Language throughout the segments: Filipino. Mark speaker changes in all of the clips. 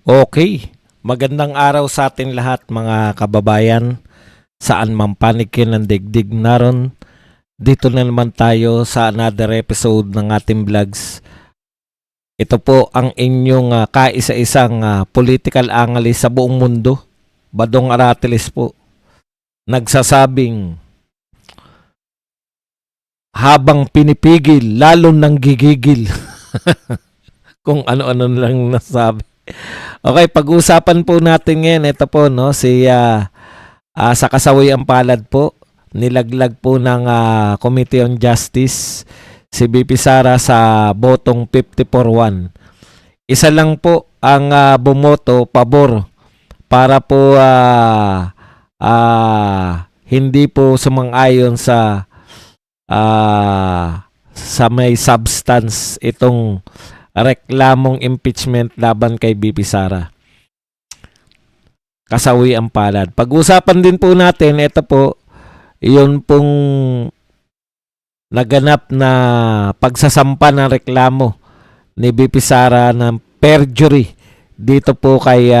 Speaker 1: Okay, magandang araw sa atin lahat mga kababayan. Saan man panig kayo ng digdig naron. Dito na naman tayo sa another episode ng ating vlogs. Ito po ang inyong kaisa-isang political analyst sa buong mundo. Badong Aratiles po. Nagsasabing, habang pinipigil, lalo nang gigigil. Kung ano-ano lang nasabi. Okay, pag-uusapan po natin ngayon, ito po, no, sa kasawiang palad po, nilaglag po ng Committee on Justice si BP Sara sa botong 54-1. Isa lang po ang bumoto pabor para po hindi po sumang-ayon sa may substance itong reklamong impeachment laban kay BP Sara. Kasawi ang palad. Pag-usapan din po natin, ito po, yun pong naganap na pagsasampa ng reklamo ni BP Sara ng perjury dito po kay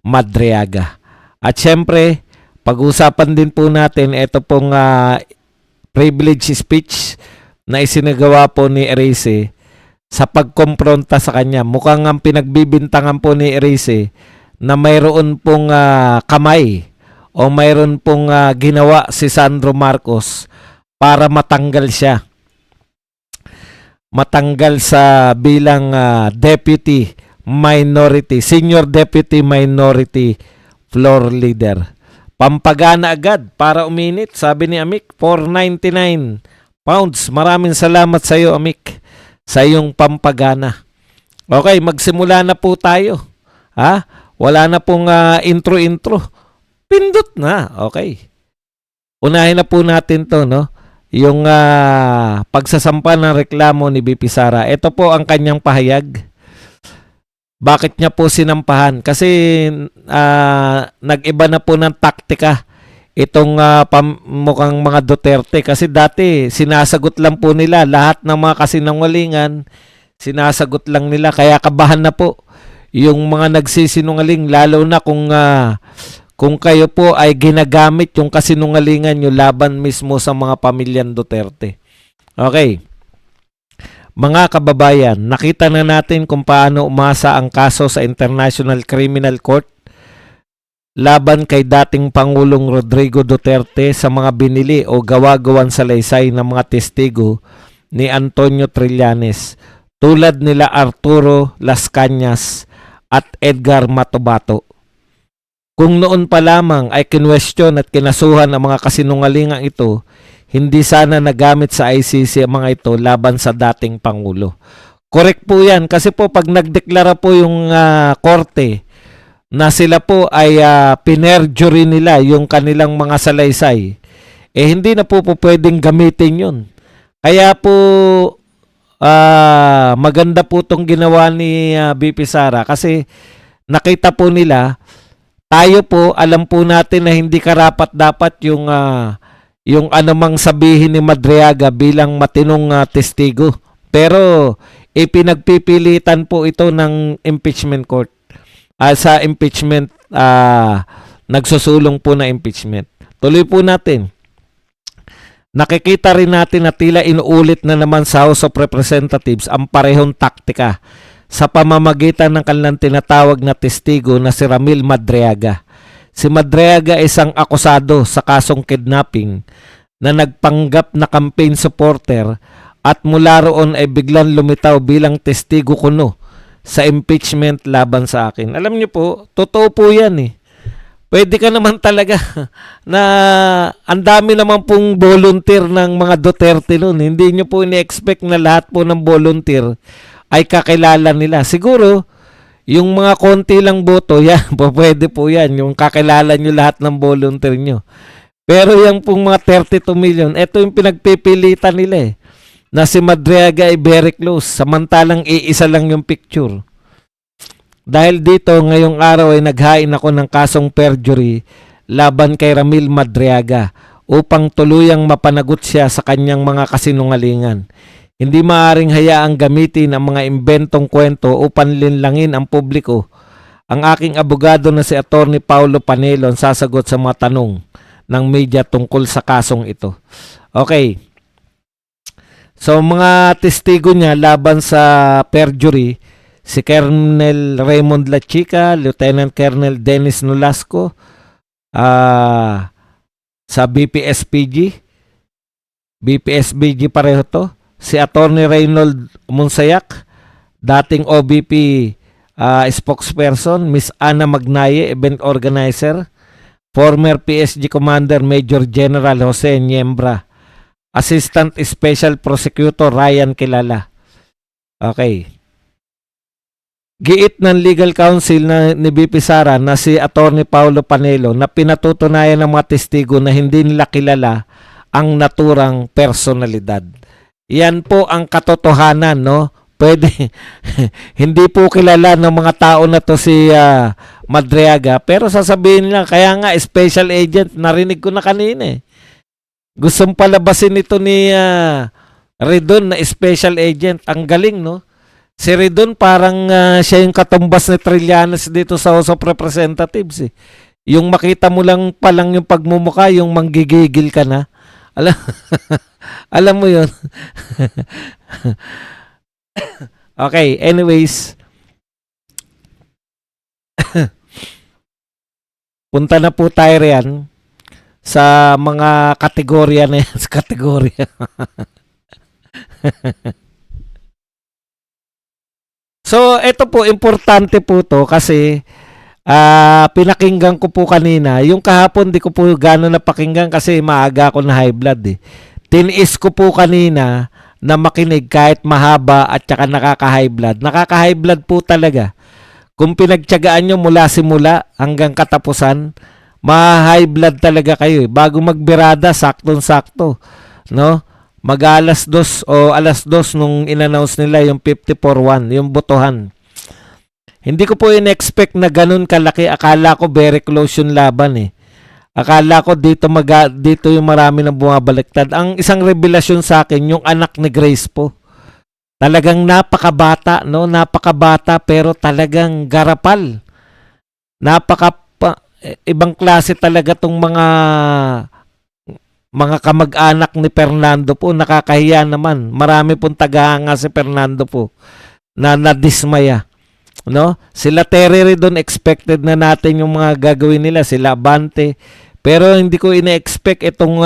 Speaker 1: Madriaga. At syempre, pag-usapan din po natin, ito pong privilege speech na isinagawa po ni Erice sa pagkompronta sa kanya. Mukhang ang pinagbibintangan po ni Erice na mayroon pong kamay o mayroon pong ginawa si Sandro Marcos para matanggal siya. Matanggal sa bilang Senior Deputy Minority Floor Leader. Pampagana agad para uminit, sabi ni Amik, 499 pounds. Maraming salamat sa iyo, Amik, sa iyong pampagana. Okay, magsimula na po tayo. Wala na pong intro-intro. Pindot na. Okay. Unahin na po natin to, no? Yung pagsasampa ng reklamo ni BP Sara. Ito po ang kanyang pahayag. Bakit niya po sinampahan? Kasi nag-iba na po ng taktika itong mukhang mga Duterte. Kasi dati sinasagot lang po nila lahat ng mga kasinungalingan. Sinasagot lang nila. Kaya kabahan na po yung mga nagsisinungaling, lalo na kung kayo po ay ginagamit yung kasinungalingan nyo laban mismo sa mga pamilyang Duterte. Okay. Mga kababayan, nakita na natin kung paano umasa ang kaso sa International Criminal Court laban kay dating Pangulong Rodrigo Duterte sa mga binili o gawa-gawan salaysay ng mga testigo ni Antonio Trillanes tulad nila Arturo Las Cañas at Edgar Matobato. Kung noon pa lamang ay kinwestiyon at kinasuhan ang mga kasinungalingang ito, hindi sana nagamit sa ICC ang mga ito laban sa dating Pangulo. Correct po yan kasi po pag nagdeklara po yung korte na sila po ay pinerjury nila yung kanilang mga salaysay, hindi na po pwedeng gamitin yun. Kaya po maganda po itong ginawa ni BP Sara kasi nakita po nila, tayo po alam po natin na hindi karapat-dapat yung anumang sabihin ni Madriaga bilang matinong testigo. Pero ipinagpipilitan po ito ng impeachment court. Sa impeachment, nagsusulong po na impeachment. Tuloy po natin. Nakikita rin natin na tila inuulit na naman sa House of Representatives ang parehong taktika sa pamamagitan ng kanilang tinatawag na testigo na si Ramil Madriaga. Si Madriaga ay isang akusado sa kasong kidnapping na nagpanggap na campaign supporter at mula roon ay biglang lumitaw bilang testigo kuno sa impeachment laban sa akin. Alam niyo po, totoo po yan eh. Pwede ka naman talaga na ang dami naman pong volunteer ng mga Duterte noon. Hindi nyo po ini-expect na lahat po ng volunteer ay kakilala nila. Siguro, yung mga konti lang boto, yan, pwede po yan. Yung kakilala nyo lahat ng volunteer nyo. Pero yung pong mga 32 million, ito yung pinagpipilitan nila eh. Na si Madriaga ay very close. Samantalang iisa lang yung picture. Dahil dito, ngayong araw ay naghain ako ng kasong perjury laban kay Ramil Madriaga upang tuluyang mapanagot siya sa kanyang mga kasinungalingan. Hindi maaaring hayaang gamitin ang mga imbentong kwento upang linlangin ang publiko Ang aking abogado na si Attorney Paulo Panelo ang sasagot sa mga tanong ng media tungkol sa kasong ito. Okay. So mga testigo niya laban sa perjury, si Colonel Raymond Lachica, Lieutenant Colonel Dennis Nolasco, sa BPSBG pareho to, si Attorney Reynold Monsayak, dating OBP spokesperson, Miss Ana Magnaye, event organizer, former PSG Commander Major General Jose Niembra, Assistant Special Prosecutor Ryan Kilala. Okay. Giit ng legal counsel ni BP Sara na si Attorney Paulo Panelo na pinatutunayan ng mga testigo na hindi nila kilala ang naturang personalidad. Yan po ang katotohanan, no? Pwede hindi po kilala ng mga tao na to si Madriaga, pero sasabihin nila kaya nga special agent, narinig ko na kanina eh. Gustong palabasin ito ni Redon na special agent. Ang galing, no? Si Redon parang siya yung katumbas ni Trillanes dito sa House of Representatives eh. Yung makita mo lang palang yung pagmumukha, yung manggigigil ka na. Alam mo yun. Okay, anyways. Punta na po tayo riyan sa mga kategorya na yan. Sa kategorya. So, ito po, importante po to kasi pinakinggan ko po kanina. Yung kahapon, di ko po gano'n napakinggan kasi maaga ako na high blood eh. Tiniis ko po kanina na makinig kahit mahaba at saka nakaka-high blood. Nakaka-high blood po talaga. Kung pinagtiyagaan nyo mula simula hanggang katapusan, ma-high blood talaga kayo eh. Bago magbirada, saktong-sakto. No? Mag-alas 2 o alas 2 nung in-announce nila yung 54-1, yung botohan. Hindi ko po in-expect na ganun kalaki. Akala ko very close yung laban eh. Akala ko dito yung marami na bumabaliktad. Ang isang revelasyon sa akin, yung anak ni Grace po. Talagang napakabata, no? Napakabata pero talagang garapal. Ibang klase talaga tong mga kamag-anak ni Fernando po. Nakakahiya naman. Marami pong tagahanga si Fernando po na nadismaya. No? Sila Terry Redon, expected na natin yung mga gagawin nila. Sila Abante. Pero hindi ko ina-expect itong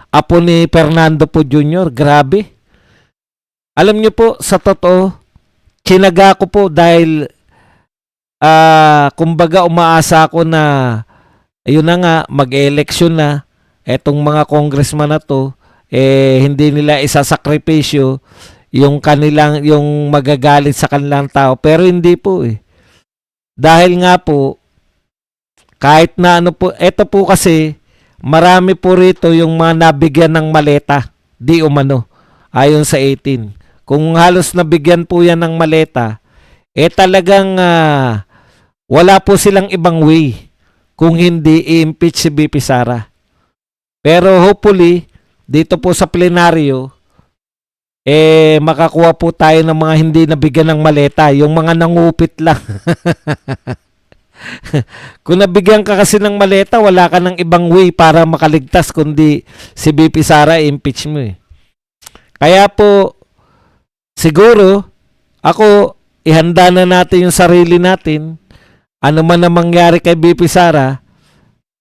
Speaker 1: apo ni Fernando po Jr. Grabe. Alam nyo po, sa totoo, tsinaga ko po dahil kumbaga umaasa ako na ayun na nga, mag-election na. Etong mga congressman na to, hindi nila isasakripisyo yung magagalit sa kanilang tao. Pero hindi po eh. Dahil nga po, kahit na ano po, eto po kasi, marami po rito yung mga nabigyan ng maleta, di umano, ayon sa 18. Kung halos nabigyan po yan ng maleta, talagang wala po silang ibang way kung hindi i-impeach si BP Sara. Pero hopefully, dito po sa plenaryo, makakuha po tayo ng mga hindi nabigyan ng maleta, yung mga nangupit lang. Kung nabigyan ka kasi ng maleta, wala ka ng ibang way para makaligtas kundi si BP Sara i-impeach mo eh. Kaya po, siguro, ako, ihanda na natin yung sarili natin. Ano man ang mangyari kay BP Sara,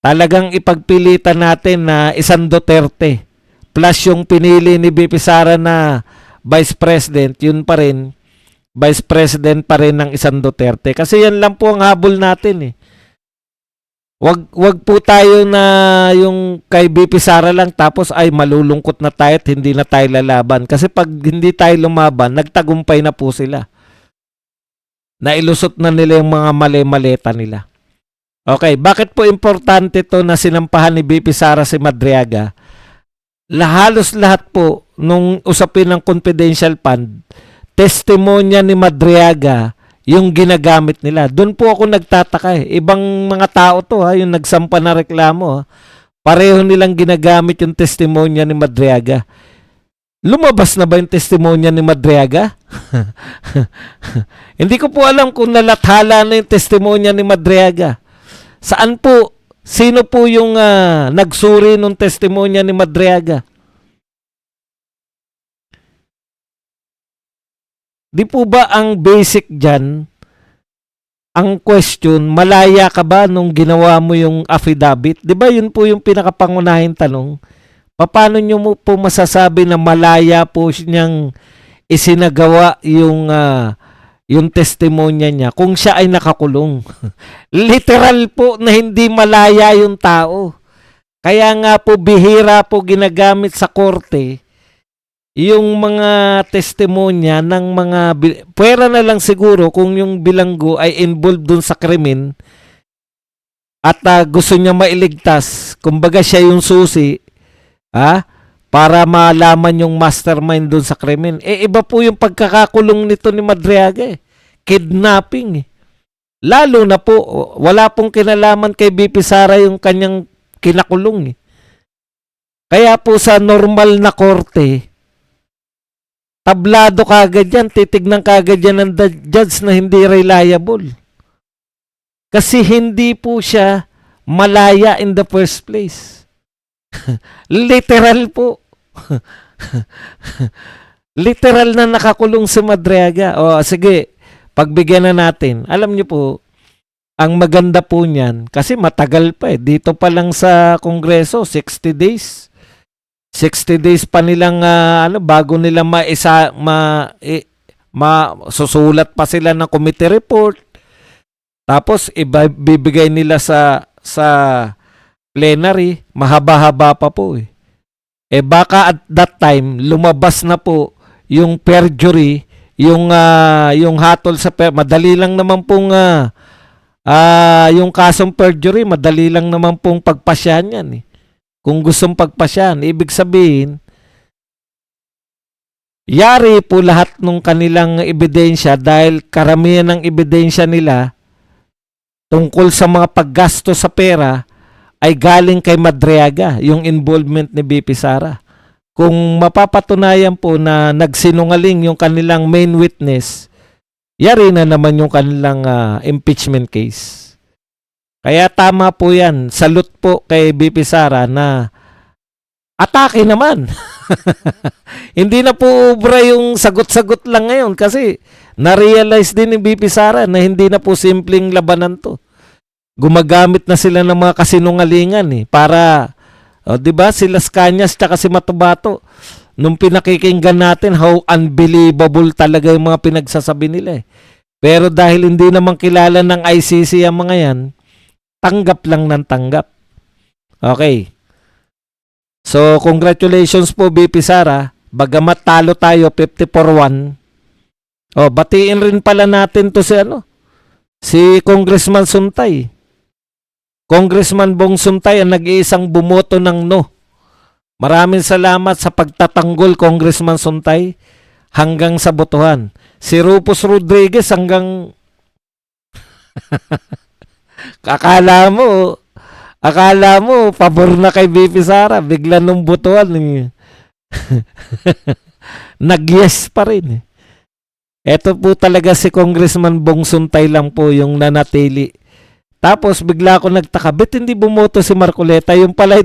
Speaker 1: talagang ipagpilitan natin na isang Duterte plus yung pinili ni BP Sara na Vice President, yun pa rin, Vice President pa rin ng isang Duterte. Kasi yan lang po ang habol natin eh. Wag po tayo na yung kay BP Sara lang tapos ay malulungkot na tayo at hindi na tayo lalaban. Kasi pag hindi tayo lumaban, nagtagumpay na po sila. Nailusot na nila yung mga mali-maleta nila. Okay, bakit po importante to na sinampahan ni BP Sara si Madriaga? Halos lahat po nung usapin ng confidential fund, testimonya ni Madriaga yung ginagamit nila. Doon po ako nagtataka eh. Ibang mga tao to yung nagsampa na reklamo. Pareho nilang ginagamit yung testimonya ni Madriaga. Lumabas na ba yung testimonya ni Madriaga? Hindi ko po alam kung nalathala na yung testimonya ni Madriaga. Saan po? Sino po yung nagsuri ng testimonya ni Madriaga? Di po ba ang basic dyan, ang question, malaya ka ba nung ginawa mo yung affidavit? Di ba yun po yung pinakapangunahing tanong? Paano nyo mo po masasabi na malaya po niyang isinagawa yung testimonya niya kung siya ay nakakulong? Literal po na hindi malaya yung tao. Kaya nga po bihira po ginagamit sa korte yung mga testimonya ng mga pwera na lang siguro kung yung bilanggo ay involved dun sa krimen at gusto niya mailigtas, kumbaga siya yung susi, para malaman yung mastermind dun sa krimen. Iba po yung pagkakakulong nito ni Madriaga. Kidnapping. Lalo na po, wala pong kinalaman kay BP Sara yung kanyang kinakulong. Kaya po sa normal na korte, tablado kagad yan, titignan kagad yan ng judge na hindi reliable. Kasi hindi po siya malaya in the first place. Literal po. Literal na nakakulong si Madriaga. O sige, pagbigyan na natin. Alam niyo po, ang maganda po niyan, kasi matagal pa dito pa lang sa Kongreso, 60 days. 60 days pa nilang bago nila susulat pa sila ng committee report. Tapos ibibigay nila sa plenary, mahaba-haba pa po . Baka at that time lumabas na po yung perjury, yung hatol sa madali lang naman pong yung kasong perjury, madali lang naman pong pagpasyahan yan . Kung gustong pagpasyahan, ibig sabihin, yari po lahat ng kanilang ebidensya dahil karamihan ng ebidensya nila tungkol sa mga paggasto sa pera ay galing kay Madriaga, yung involvement ni BP Sara. Kung mapapatunayan po na nagsinungaling yung kanilang main witness, yari na naman yung kanilang impeachment case. Kaya tama po yan. Salute po kay BP Sara na atake naman. Hindi na po ubra yung sagot-sagot lang ngayon kasi na-realize din ni BP Sara na hindi na po simpleng labanan to. Gumagamit na sila ng mga kasinungalingan para, di ba, sila Scanias tsaka si Matubato, nung pinakikinggan natin how unbelievable talaga yung mga pinagsasabi nila . Pero dahil hindi naman kilala ng ICC ang mga yan, tanggap lang ng tanggap. Okay. So, congratulations po BP Sara. Bagamat talo tayo 54-1. Batiin rin pala natin to si Congressman Suntay. Congressman Bong Suntay ang nag-iisang bumoto ng no. Maraming salamat sa pagtatanggol, Congressman Suntay, hanggang sa botohan. Si Rufus Rodriguez hanggang akala mo pabor na kay BP Sara, bigla nung botohan nag-yes pa rin . Ito po talaga si Congressman Bong Suntay lang po yung nanatili. Tapos bigla ako nagtaka, ba't hindi bumoto si Marcoleta? Yung pala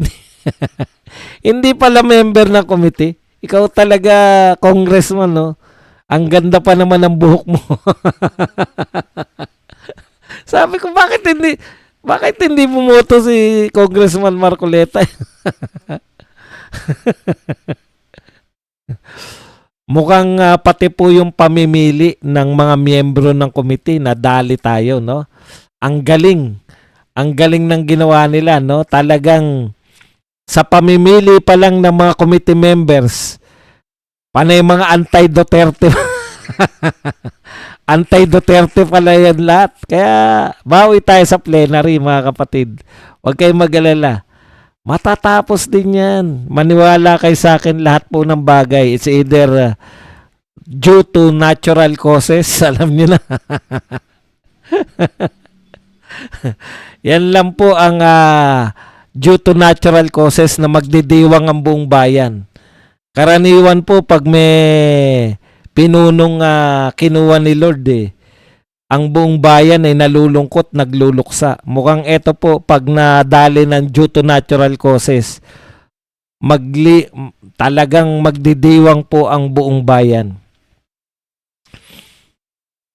Speaker 1: hindi pala member ng committee. Ikaw talaga, Congressman, no? Ang ganda pa naman ng buhok mo. Sabi ko, bakit hindi bumoto si Congressman Marcoleta? Mukhang pati po yung pamimili ng mga miyembro ng committee na dali tayo, no? Ang galing ng ginawa nila, no? Talagang sa pamimili pa lang ng mga committee members, panay mga anti-Duterte. Anti-Duterte pala yan lahat. Kaya bawi tayo sa plenary, mga kapatid. Huwag kayong mag-alala. Matatapos din yan. Maniwala kayo sa akin, lahat po ng bagay. It's either due to natural causes. Alam niyo na. Yan lang po ang due to natural causes na magdidiwang ang buong bayan. Karaniwan po pag may pinunong kinuha ni Lord ang buong bayan ay nalulungkot, nagluluksa. Mukhang eto po, pag nadali ng due to natural causes, talagang magdidiwang po ang buong bayan.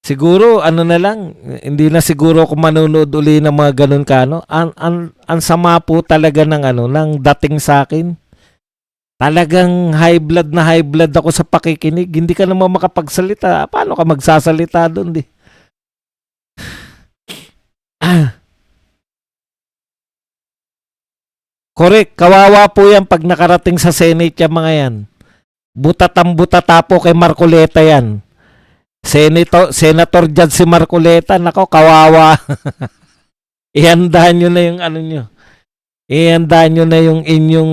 Speaker 1: Siguro, ano na lang, hindi na siguro ako manonood uli ng mga ganun kano. Ang sama po talaga ng dating sa akin. Talagang high blood ako sa pakikinig. Hindi ka naman makapagsalita. Paano ka magsasalita doon, di? Correct. Kawawa po yan pag nakarating sa Senate yung mga yan. Butatang-butata po kay Marcoleta yan. Senator Judge si Marcoleta. Nako, kawawa. Ihandaan nyo na yung ano nyo. Ihandaan nyo na yung inyong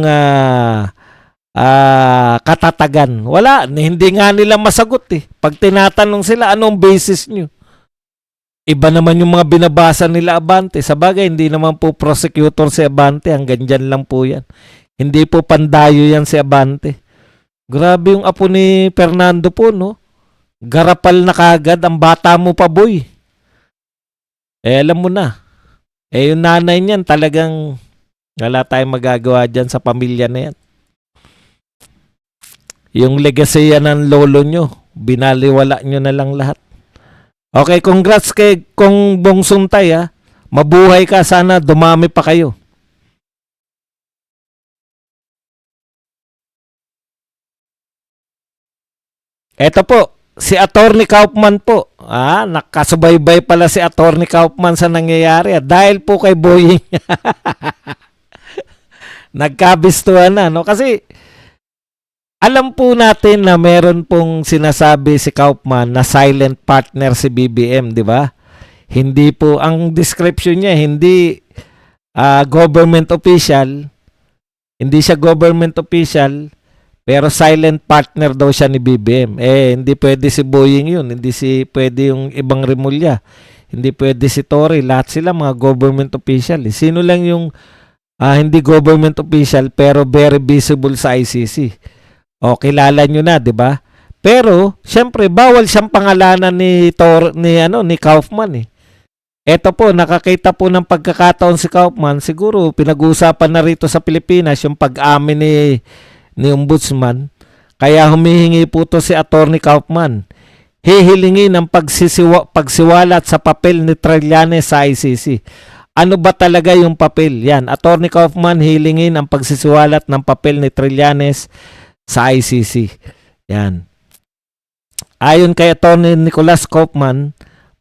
Speaker 1: katatagan. Wala. Hindi nga nila masagot eh. Pag tinatanong sila, anong basis nyo? Iba naman yung mga binabasa nila Abante. Sa bagay, hindi naman po prosecutor si Abante. Hanggang dyan lang po yan. Hindi po pandayo yan si Abante. Grabe yung apo ni Fernando po, no? Garapal na kagad. Ang bata mo pa, boy. Alam mo na. Yung nanay niyan talagang wala tayong magagawa dyan sa pamilya na yan. Yung legacy yan ng lolo nyo, binaliwala nyo na lang lahat. Okay, congrats kay Kong Bong Suntay ha. Mabuhay ka, sana dumami pa kayo. Eto po, si Attorney Kaufman po. Nakasubaybay pala si Attorney Kaufman sa nangyayari. Dahil po kay Boying. Nagkabistuhan na, no? Kasi alam po natin na meron pong sinasabi si Kaufman na silent partner si BBM, di ba? Hindi po, ang description niya, hindi government official, hindi siya government official, pero silent partner daw siya ni BBM. Hindi pwede si Boying yun, hindi pwede yung ibang Rimulya, hindi pwede si Tory, lahat sila mga government official. Sino lang yung hindi government official pero very visible sa ICC? Kilala nyo na, 'di ba? Pero syempre bawal siyang pangalanan ni Kaufman eh. Ito po, nakakita po ng pagkakataon si Kaufman, siguro pinag-uusapan na rito sa Pilipinas yung pag-amin ni Ombudsman. Kaya humihingi po to si Attorney Kaufman. Hihilingin ang pagsiwalat sa papel ni Trillanes sa ICC. Ano ba talaga yung papel? Yan, Attorney Kaufman hilingin ang pagsisiwalat ng papel ni Trillanes sa ICC. Yan. Ayon kay Attorney Nicholas Kaufman,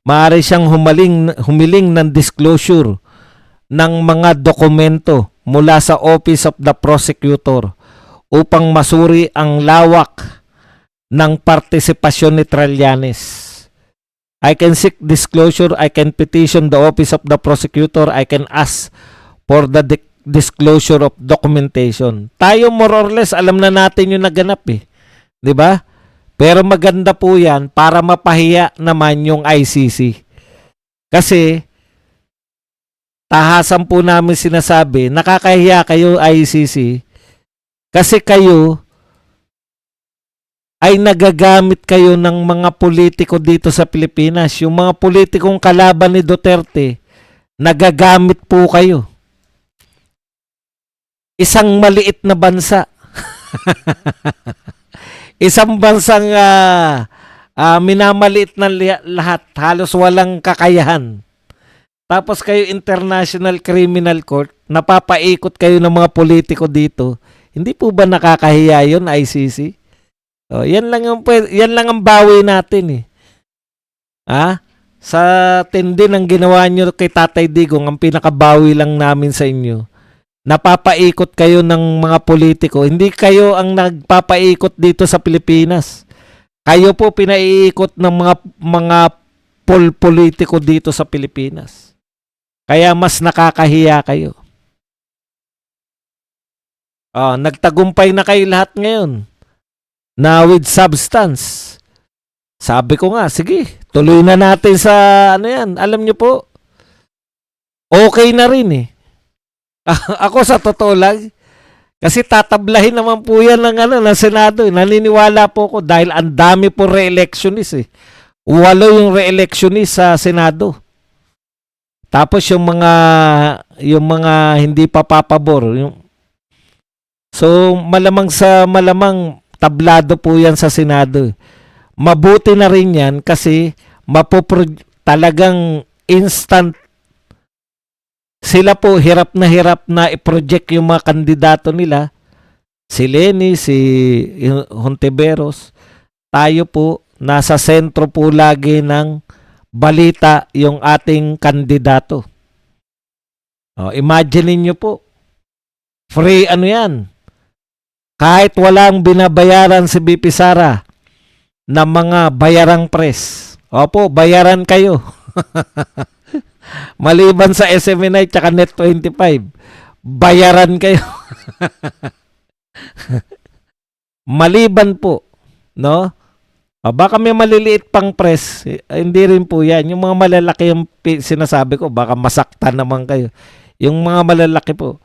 Speaker 1: maaari siyang humiling ng disclosure ng mga dokumento mula sa Office of the Prosecutor upang masuri ang lawak ng partisipasyon ni Trillanes. I can seek disclosure, I can petition the Office of the Prosecutor, I can ask for the disclosure of documentation. Tayo more or less alam na natin yung naganap eh. 'Di ba? Pero maganda po 'yan para mapahiya naman yung ICC. Kasi tahasan po namin sinasabi, nakakahiya kayo ICC kasi kayo ay nagagamit kayo ng mga politiko dito sa Pilipinas. Yung mga politikong kalaban ni Duterte, nagagamit po kayo. Isang maliit na bansa. Isang bansang minamaliit ng lahat. Halos walang kakayahan. Tapos kayo International Criminal Court, napapaikot kayo ng mga politiko dito. Hindi po ba nakakahiya yun, ICC? Yan lang ang bawi natin eh. Sa tindi ng ginawa nyo kay Tatay Digong, ang pinakabawi lang namin sa inyo. Napapaikot kayo ng mga politiko. Hindi kayo ang nagpapaikot dito sa Pilipinas. Kayo po pinaiikot ng mga politiko dito sa Pilipinas. Kaya mas nakakahiya kayo. Nagtagumpay na kayo lahat ngayon. Na with substance. Sabi ko nga, sige, tuloy na natin sa yan. Alam nyo po, okay na rin eh. Ako sa totoo lang, Kasi tatablahin naman po yan ng Senado. Naniniwala po ko dahil ang dami po re-electionist eh. 8 yung re-electionist sa Senado. Tapos yung mga hindi pa papabor. So malamang tablado po yan sa Senado. Mabuti na rin yan kasi talagang instant sila po hirap na i-project yung mga kandidato nila. Si Leni, si Hontiveros. Tayo po, nasa sentro po lagi ng balita yung ating kandidato. Imagine niyo po, free yan. Kahit walang binabayaran si BP Sara ng mga bayarang press. Opo, bayaran kayo. Maliban sa SMNI tsaka Net25, bayaran kayo. Maliban po, no? Baka may maliliit pang press, hindi rin po yan. Yung mga malalaki yung sinasabi ko, baka masaktan naman kayo. Yung mga malalaki po.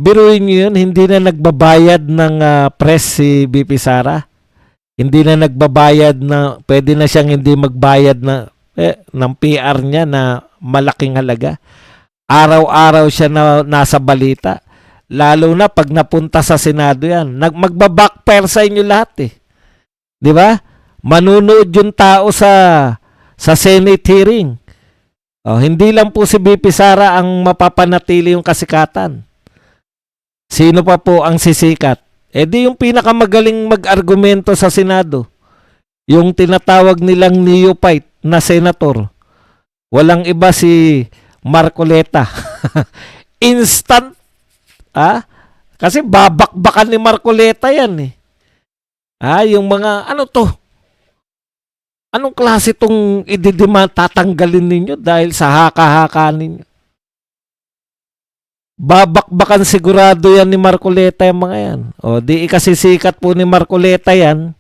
Speaker 1: Biruin nyo yun, hindi na nagbabayad ng press si BP Sara. Hindi na nagbabayad pwede na siyang hindi magbayad ng PR niya na malaking halaga. Araw-araw siya nasa balita. Lalo na pag napunta sa Senado yan. Magbabackfire sa inyo lahat eh. Di ba? Manunood yung tao sa Senate hearing. Hindi lang po si BP Sara ang mapapanatili yung kasikatan. Sino pa po ang sisikat? Di yung pinakamagaling mag-argumento sa Senado. Yung tinatawag nilang neophyte na senator. Walang iba si Marcoleta. Instant. Kasi babakbakan ni Marcoleta yan eh. Yung mga, ano to? Anong klase tong tatanggalin ninyo dahil sa haka-haka ninyo? Babakbakan sigurado yan ni Marcoleta yung mga yan. Di ikasisikat po ni Marcoleta yan.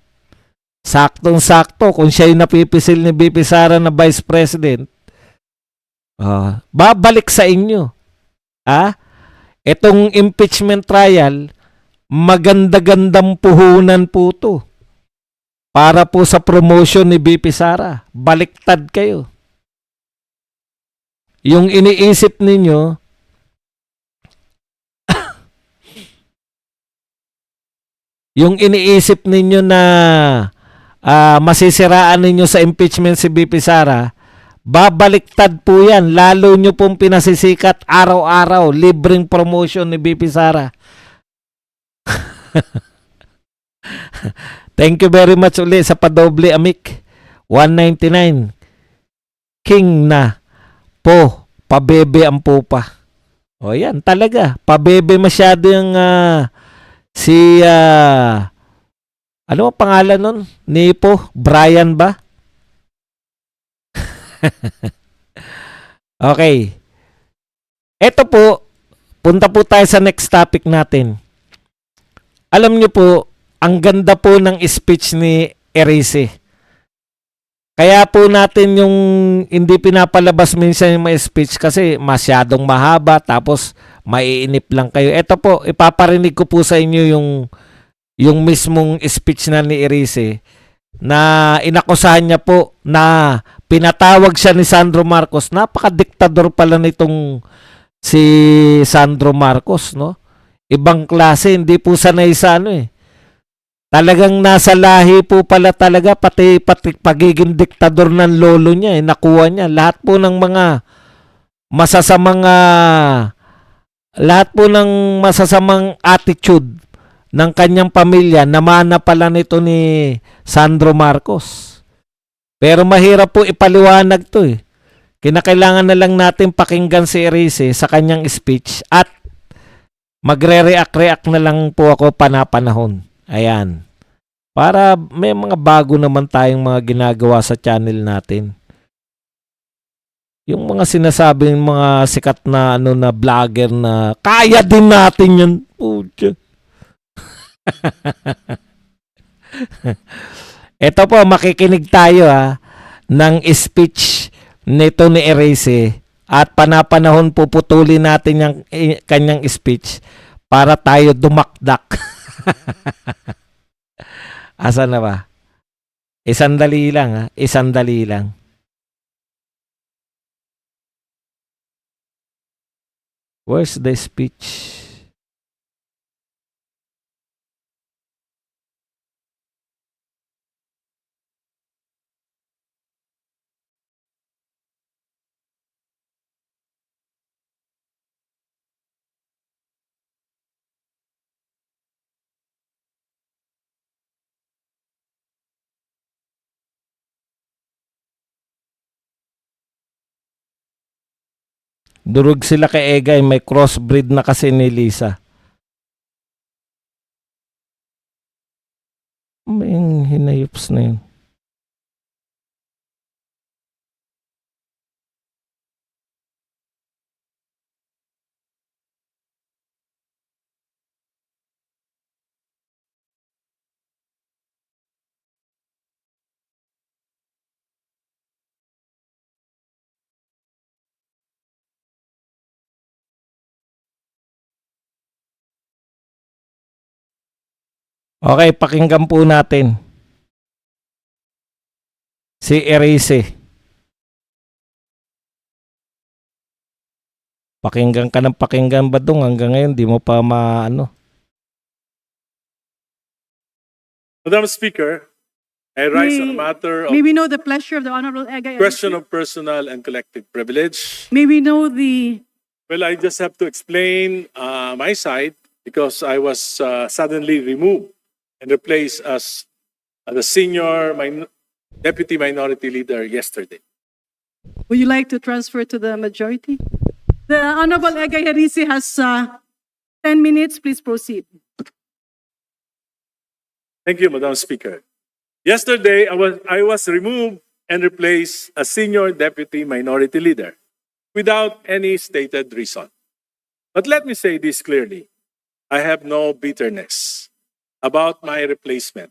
Speaker 1: Saktong-sakto kung siya yung napipisil ni BP Sara na Vice President. Babalik sa inyo. Itong impeachment trial, maganda-gandang puhunan po to. Para po sa promotion ni BP Sara. Baliktad kayo. Yung iniisip ninyo, na masisiraan ninyo sa impeachment si BP Sara, babaliktad po yan. Lalo nyo pong pinasisikat araw-araw. Libreng promotion ni BP Sara. Thank you very much ulit sa padoble, Amik. 199. King na po. Pabebe ang pupa. Yan talaga. Pabebe masyado yung ano ang pangalan nun? Nipo? Brian ba? Okay. Ito po, punta po tayo sa next topic natin. Alam nyo po, ang ganda po ng speech ni Erice. Kaya po natin yung hindi pinapalabas minsan yung mga speech kasi masyadong mahaba tapos maiinip lang kayo. Ito po, ipaparinig ko po sa inyo yung mismong speech na ni Erice na inakusahan niya po na pinatawag siya ni Sandro Marcos. Napaka-diktador pala nitong si Sandro Marcos, no? Ibang klase, hindi po sanay sa Talagang nasa lahi po pala talaga, pati pagiging diktador ng lolo niya, nakuha niya. Lahat po ng masasamang attitude ng kanyang pamilya, namana pala nito ni Sandro Marcos. Pero mahirap po ipaliwanag to eh. Kinakailangan na lang natin pakinggan si Erice sa kanyang speech at magre-react na lang po ako panapanahon. Ayan. Para may mga bago naman tayong mga ginagawa sa channel natin. Yung mga sinasabing mga sikat na na vlogger na kaya din natin yan. Pucha. Ito po, makikinig tayo ng speech nito ni Erice at panapanahon puputulin natin yung kanyang speech para tayo dumakdak. Asan na ba? Isandali lang ha. Isandali lang. Where's the speech? Durog sila kay Egay, may crossbreed na kasi ni Lisa. May hinayups na yun. Okay, pakinggan po natin. Si Erice. Pakinggan ka ng pakinggan ba dong? Hanggang ngayon, di mo pa maano.
Speaker 2: Madam Speaker, I rise on a matter of
Speaker 3: May we know the pleasure of the Honorable Egay?
Speaker 2: question of personal and collective privilege.
Speaker 3: May we know the
Speaker 2: Well, I just have to explain my side because I was suddenly removed and replaced as the senior deputy minority leader yesterday.
Speaker 3: would you like to transfer to the majority? The Honorable Egay Harisi has 10 minutes. Please proceed.
Speaker 2: Thank you, Madam Speaker. Yesterday, I was removed and replaced as senior deputy minority leader without any stated reason. But let me say this clearly. I have no bitterness about my replacement.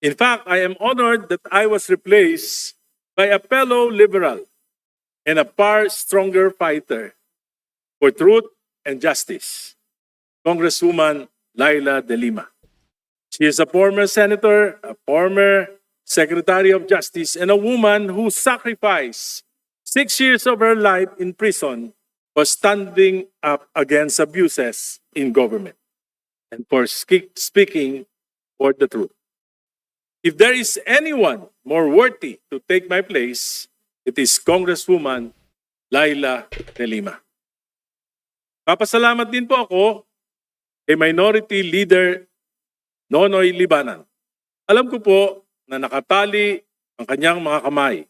Speaker 2: In fact, I am honored that I was replaced by a fellow liberal and a far stronger fighter for truth and justice, Congresswoman Laila De Lima. She is a former senator, a former secretary of justice, and a woman who sacrificed 6 years of her life in prison for standing up against abuses in government and for speaking for the truth. If there is anyone more worthy to take my place, it is Congresswoman Laila De Lima. Papasalamat din po ako kay Minority Leader Nonoy Libanan. Alam ko po na nakatali ang kanyang mga kamay.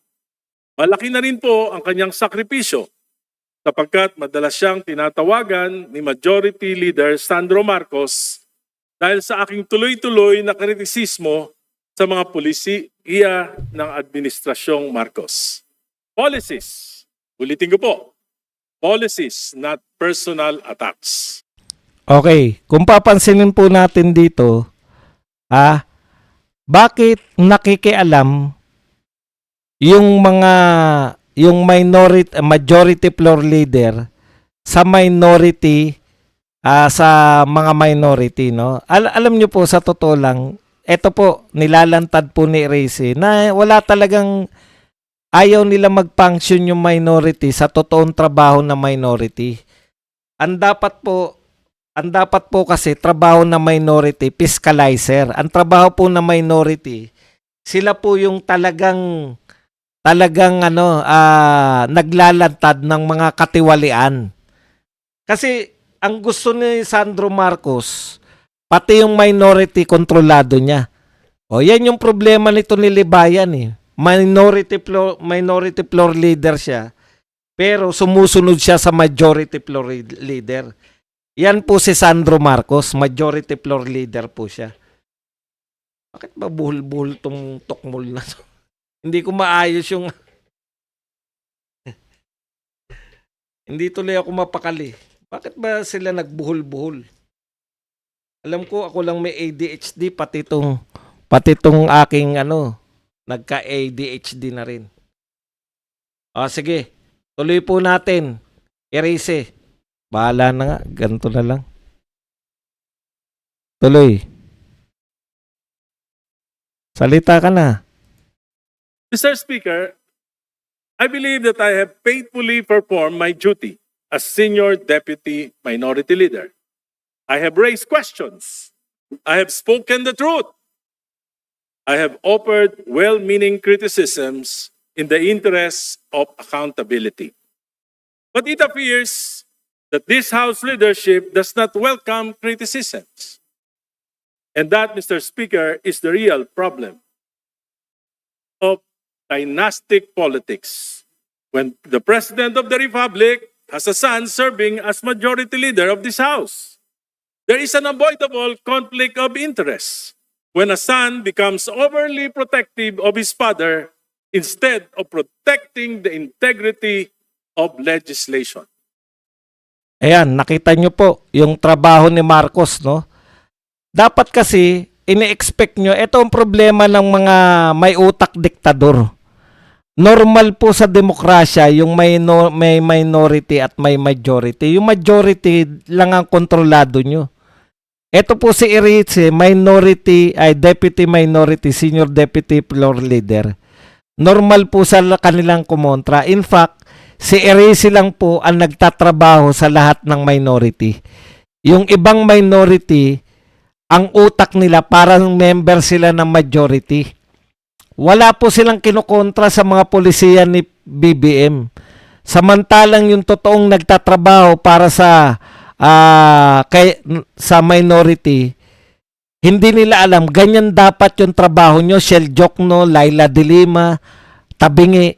Speaker 2: Malaki na rin po ang kanyang sakripisyo sapagkat madalas siyang tinatawagan ni Majority Leader Sandro Marcos dahil sa aking tuloy-tuloy na kritisismo sa mga polisiya ng Administrasyong Marcos. Policies, ulitin ko po, policies, not personal attacks.
Speaker 1: Okay, kung papansinin po natin dito, bakit nakikialam yung majority floor leader sa minority, sa mga minority, no? Alam nyo po, sa totoo lang, eto po, nilalantad po ni Erice na wala talagang, ayaw nila mag-function yung minority sa totoong trabaho na minority. Ang dapat po kasi trabaho na minority, fiscalizer. Ang trabaho po na minority, sila po yung talagang naglalantad ng mga katiwalian. Kasi ang gusto ni Sandro Marcos, pati yung minority kontrolado niya. O yan yung problema nito ni Libayan eh. Minority floor leader siya, pero sumusunod siya sa majority floor leader. Yan po si Sandro Marcos, majority floor leader po siya. Bakit ba buhol-buhol tong tokmol na to? Hindi ko maayos yung... Hindi tuloy ako mapakali. Bakit ba sila nagbuhol-buhol? Alam ko, ako lang may ADHD, pati tong aking nagka-ADHD na rin. Sige. Tuloy po natin. Erase. Bahala na nga. Ganito na lang. Tuloy. Salita ka na.
Speaker 2: Mr. Speaker, I believe that I have faithfully performed my duty as Senior Deputy Minority Leader. I have raised questions. I have spoken the truth. I have offered well-meaning criticisms in the interests of accountability. But it appears that this House leadership does not welcome criticisms. And that, Mr. Speaker, is the real problem of dynastic politics. When the President of the Republic has a son serving as Majority Leader of this House, there is an unavoidable conflict of interest when a son becomes overly protective of his father instead of protecting the integrity of legislation.
Speaker 1: Ayan, nakita nyo po yung trabaho ni Marcos, no? Dapat kasi, ini-expect nyo, ito ang problema ng mga may utak diktador. Normal po sa demokrasya yung may minority at may majority. Yung majority lang ang kontrolado nyo. Ito po si Erice, deputy minority, senior deputy floor leader. Normal po sa kanilang kumontra. In fact, si Erice lang po ang nagtatrabaho sa lahat ng minority. Yung ibang minority, ang utak nila parang member sila ng majority. Wala po silang kinukontra sa mga polisiya ni BBM. Samantalang yung totoong nagtatrabaho para sa minority, hindi nila alam, ganyan dapat yung trabaho nyo, Shell Jokno, Laila de Lima, Tabingi.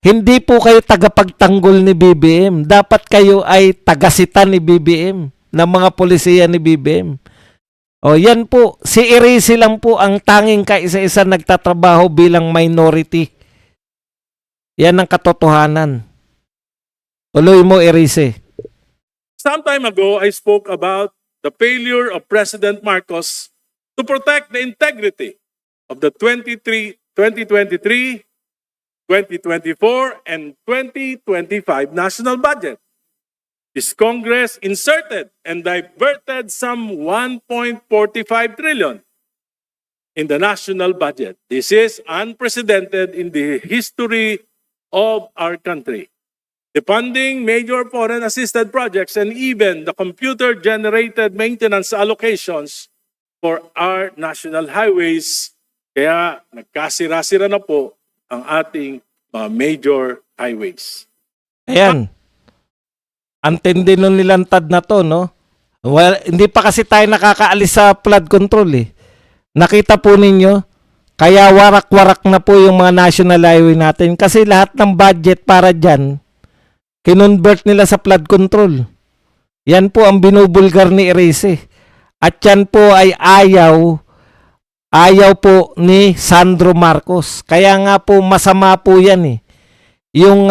Speaker 1: Hindi po kayo tagapagtanggol ni BBM. Dapat kayo ay tagasita ni BBM, ng mga polisiya ni BBM. O yan po, si Erice lang po ang tanging kaisa-isa nagtatrabaho bilang minority. Yan ang katotohanan. Tuloy mo, Erice.
Speaker 2: Some time ago, I spoke about the failure of President Marcos to protect the integrity of the 2023, 2024, and 2025 national budget. This Congress inserted and diverted some 1.45 trillion in the national budget. This is unprecedented in the history of our country. Defunding major foreign assisted projects and even the computer-generated maintenance allocations for our national highways. Kaya nagkasira-sira na po ang ating mga major highways.
Speaker 1: Ayan. Antindi nung nilantad na to, no? Well, hindi pa kasi tayo nakakaalis sa flood control eh. Nakita po ninyo, kaya warak-warak na po yung mga national highway natin kasi lahat ng budget para dyan, kinonvert nila sa flood control. Yan po ang binubulgar ni Erice. At yan po ay ayaw po ni Sandro Marcos. Kaya nga po masama po yan eh. Yung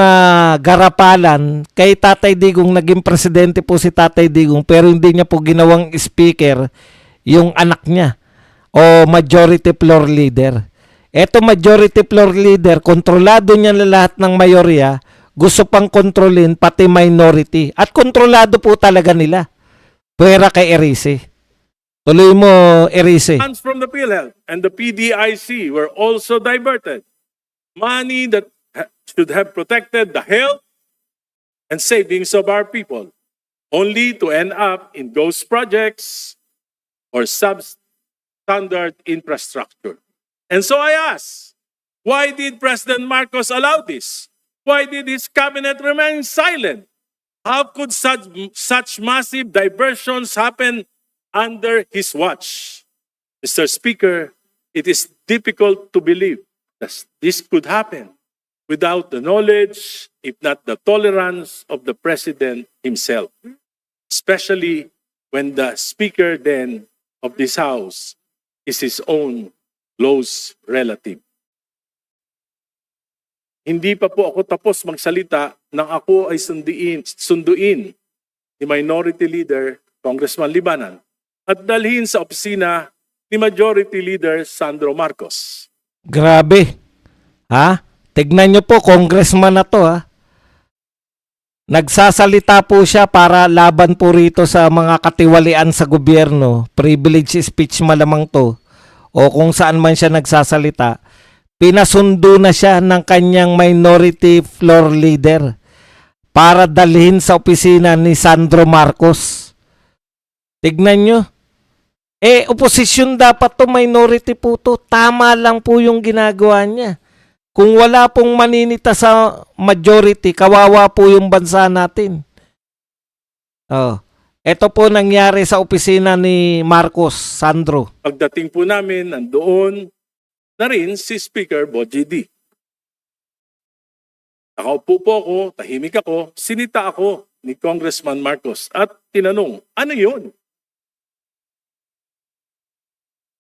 Speaker 1: garapalan, kay Tatay Digong, naging presidente po si Tatay Digong, pero hindi niya po ginawang speaker yung anak niya o majority floor leader. Eto majority floor leader, kontrolado niya na lahat ng mayorya, gusto pang kontrolin pati minority. At kontrolado po talaga nila. Pwera kay Erice. Tuloy mo, Erice.
Speaker 2: Funds from the PhilHealth and the PDIC were also diverted. Money that should have protected the health and savings of our people, only to end up in ghost projects or substandard infrastructure. And so I ask, why did President Marcos allow this? Why did his cabinet remain silent? How could such massive diversions happen under his watch? Mr. Speaker, it is difficult to believe that this could happen without the knowledge, if not the tolerance of the President himself, especially when the Speaker then of this House is his own close relative. Hindi pa po ako tapos magsalita nang ako ay sunduin ni Minority Leader Congressman Libanan at dalhin sa opisina ni Majority Leader Sandro Marcos.
Speaker 1: Grabe. Ha? Tignan nyo po, congressman na to ha. Nagsasalita po siya para laban po rito sa mga katiwalian sa gobyerno. Privilege speech malamang to. O kung saan man siya nagsasalita. Pinasundo na siya ng kanyang minority floor leader para dalhin sa opisina ni Sandro Marcos. Tignan nyo. Oposisyon dapat to, minority po to. Tama lang po yung ginagawa niya. Kung wala pong maninita sa majority, kawawa po yung bansa natin. Ito po nangyari sa opisina ni Marcos, Sandro.
Speaker 2: Pagdating po namin, nandoon na rin si Speaker Boji D. Nakaupo po ako, tahimik ako, sinita ako ni Congressman Marcos at tinanong, ano yun?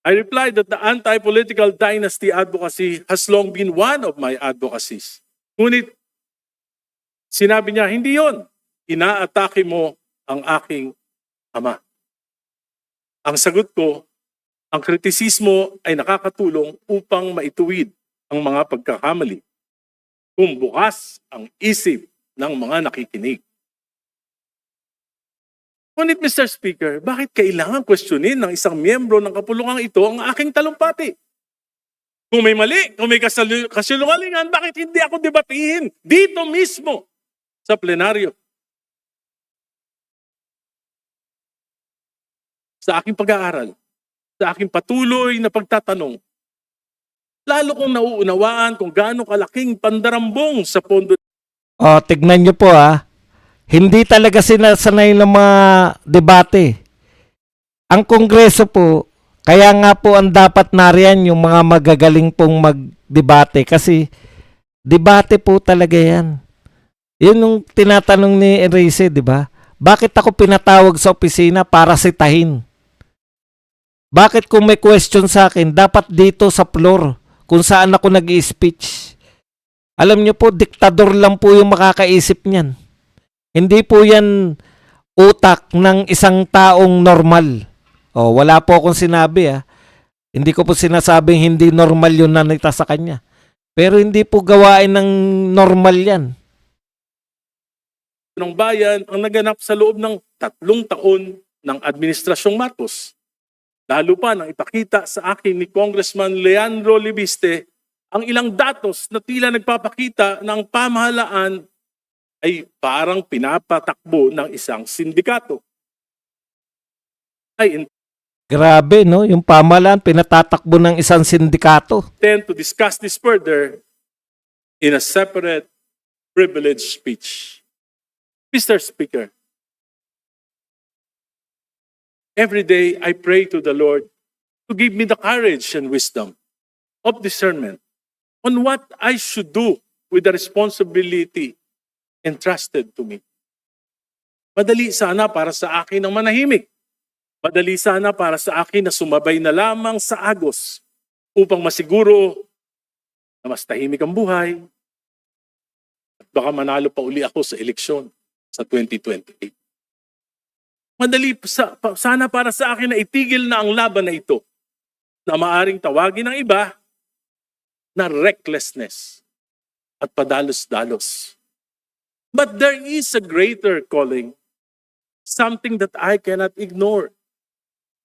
Speaker 2: I replied that the anti-political dynasty advocacy has long been one of my advocacies. Ngunit sinabi niya, hindi yon. Inaatake mo ang aking ama. Ang sagot ko, ang kritisismo ay nakakatulong upang maituwid ang mga pagkakamali. Kung bukas ang isip ng mga nakikinig. Ngunit Mr. Speaker, bakit kailangan questionin ng isang miyembro ng kapulungang ito ang aking talumpati? Kung may mali, kung may kasinungalingan, bakit hindi ako debatihin dito mismo sa plenaryo? Sa aking pag-aaral, sa aking patuloy na pagtatanong, lalo kong nauunawaan kung gaano kalaking pandarambong sa pondo.
Speaker 1: Tignan nyo po Hindi talaga sinasanay ng mga debate. Ang Kongreso po, kaya nga po ang dapat nariyan yung mga magagaling pong magdebate kasi debate po talaga yan. Yun yung tinatanong ni Enrique, di ba? Bakit ako pinatawag sa opisina para sitahin? Bakit kung may question sa akin, dapat dito sa floor kung saan ako nag-i-speech? Alam nyo po, diktador lang po yung makakaisip niyan. Hindi po yan utak ng isang taong normal. Wala po akong sinabi Hindi ko po sinasabing hindi normal yung nanita sa kanya. Pero hindi po gawain ng normal yan.
Speaker 2: Ng bayan ang naganap sa loob ng 3 taon ng Administrasyong Marcos. Lalo pa nang ipakita sa akin ni Congressman Leandro Libiste ang ilang datos na tila nagpapakita ng pamahalaan ay parang pinapatakbo ng isang sindikato.
Speaker 1: Grabe, no? Yung pamahalaan, pinatatakbo ng isang sindikato.
Speaker 2: Intend to discuss this further in a separate privileged speech. Mr. Speaker, every day I pray to the Lord to give me the courage and wisdom of discernment on what I should do with the responsibility entrusted to me. Madali sana para sa akin ang manahimik. Madali sana para sa akin na sumabay na lamang sa agos upang masiguro na mas tahimik ang buhay at baka manalo pa uli ako sa eleksyon sa 2028. Madali sana para sa akin na itigil na ang laban na ito na maaring tawagin ng iba na recklessness at padalos-dalos. But there is a greater calling, something that I cannot ignore,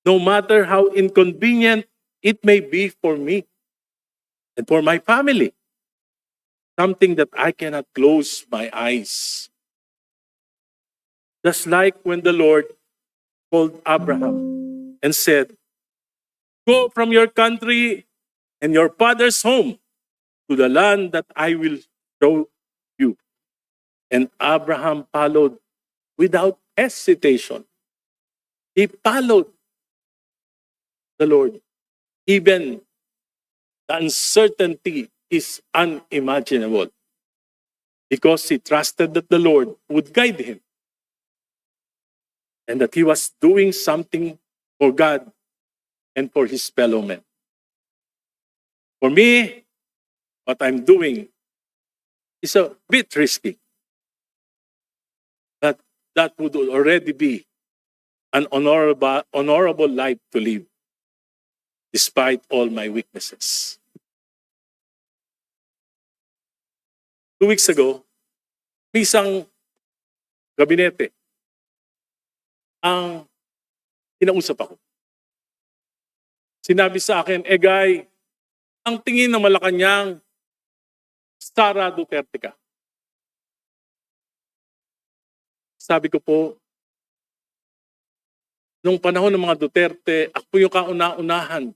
Speaker 2: no matter how inconvenient it may be for me and for my family. Something that I cannot close my eyes. Just like when the Lord called Abraham and said, "Go from your country and your father's home to the land that I will show you." And Abraham followed without hesitation. He followed the Lord. Even the uncertainty is unimaginable because he trusted that the Lord would guide him and that he was doing something for God and for his fellow men. For me, what I'm doing is a bit risky. But that would already be an honorable life to live, despite all my weaknesses. 2 weeks ago, may isang gabinete ang kinausap ako. Sinabi sa akin, Egay, ang tingin ng Malacanang, Sara Duterte ka. Sabi ko po, nung panahon ng mga Duterte, ako po yung kauna-unahan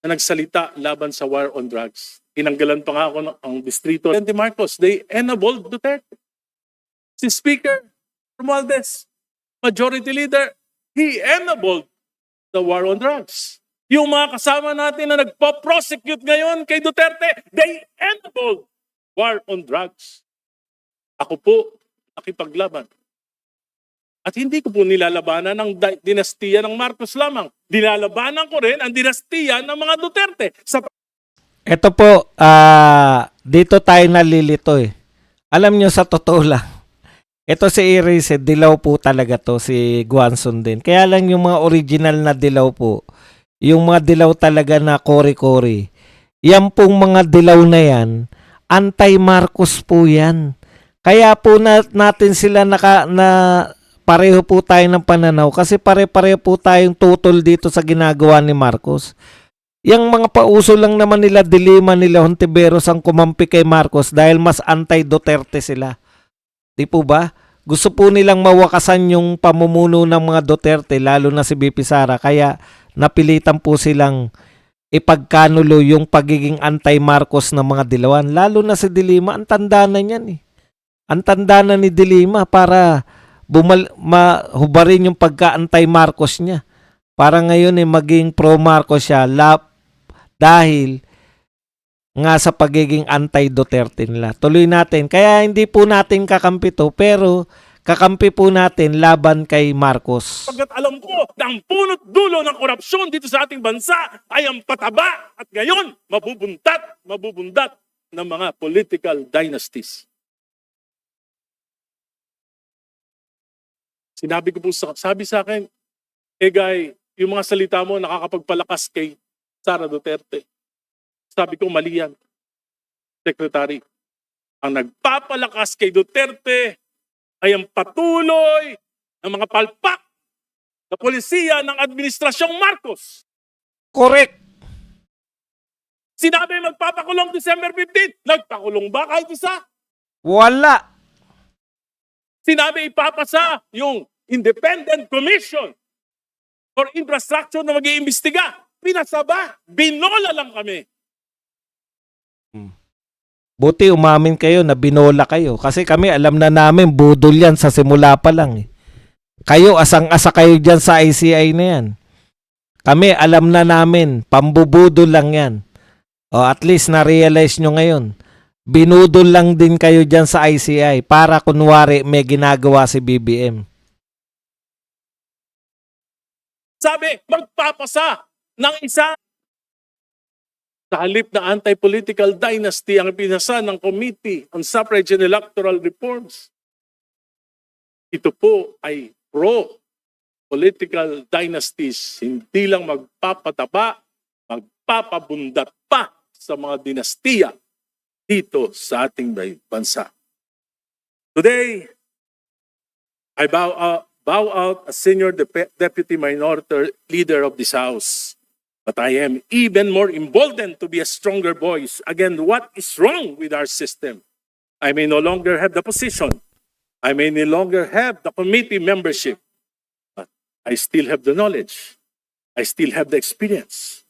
Speaker 2: na nagsalita laban sa war on drugs. Tinanggalan pa nga ako ang distrito. Presidente Marcos, they enabled Duterte. Si Speaker Romualdez, Majority Leader, he enabled the war on drugs. Yung mga kasama natin na nagpa-prosecute ngayon kay Duterte, they enabled war on drugs. Ako po, nakipaglaban. At hindi ko po nilalabanan ang dinastiya ng Marcos lamang. Nilalabanan ko rin ang dinastiya ng mga Duterte.
Speaker 1: Ito po, dito tayo nalilito eh. Alam nyo sa totoo lang, ito si Iris, dilaw po talaga to, si Guanzon din. Kaya lang yung mga original na dilaw po, yung mga dilaw talaga na kori-kori, yan pong mga dilaw na yan, anti-Marcos po yan. Kaya po natin sila pareho po tayo ng pananaw kasi pare-pareho po tayong tutol dito sa ginagawa ni Marcos. Yang mga pauso lang naman nila Dilima, nila Hontiveros ang kumampi kay Marcos dahil mas anti-Duterte sila. Di po ba? Gusto po nilang mawakasan yung pamumuno ng mga Duterte, lalo na si BP Sara. Kaya napilitan po silang ipagkanulo yung pagiging anti-Marcos ng mga dilawan. Lalo na si Dilima, ang tanda na niyan eh. Ang tanda na ni Dilima para mahubarin yung pagka-anti-Marcos niya. Para ngayon maging pro-Marcos siya dahil nga sa pagiging anti-Duterte nila. Tuloy natin. Kaya hindi po natin kakampi to, pero kakampi po natin laban kay Marcos.
Speaker 2: Pagkat alam ko na ang punot dulo ng korupsyon dito sa ating bansa ay ang pataba at ngayon mabubundat ng mga political dynasties. Sabi sa akin, Egay, yung mga salita mo nakakapagpalakas kay Sara Duterte. Sabi ko, mali yan. Secretary, ang nagpapalakas kay Duterte ay ang patuloy ng mga palpak na polisiya ng Administrasyong Marcos.
Speaker 1: Correct.
Speaker 2: Sinabi magpapakulong December 15, nagpakulong ba kahit isa?
Speaker 1: Wala.
Speaker 2: Sinabi ipapasa yung Independent Commission for Infrastructure na mag-iimbestiga. Pinasaba. Binola lang kami.
Speaker 1: Buti umamin kayo na binola kayo. Kasi kami alam na namin budol yan sa simula pa lang eh. Kayo asang-asa kayo dyan sa ICI na yan. Kami alam na namin, pambubudol lang yan. O at least na-realize nyo ngayon. Binudol lang din kayo dyan sa ICI para kunwari may ginagawa si BBM.
Speaker 2: Sabi, magpapasa ng isa. Sa halip na anti-political dynasty ang pinasa ng Committee on Suffrage and Electoral Reforms. Ito po ay pro-political dynasties. Hindi lang magpapataba, magpapabundat pa sa mga dinastiya dito sa ating bansa. Today, I bow out as Senior Deputy Minority Leader of this House. But I am even more emboldened to be a stronger voice against what is wrong with our system. I may no longer have the position. I may no longer have the committee membership. But I still have the knowledge. I still have the experience.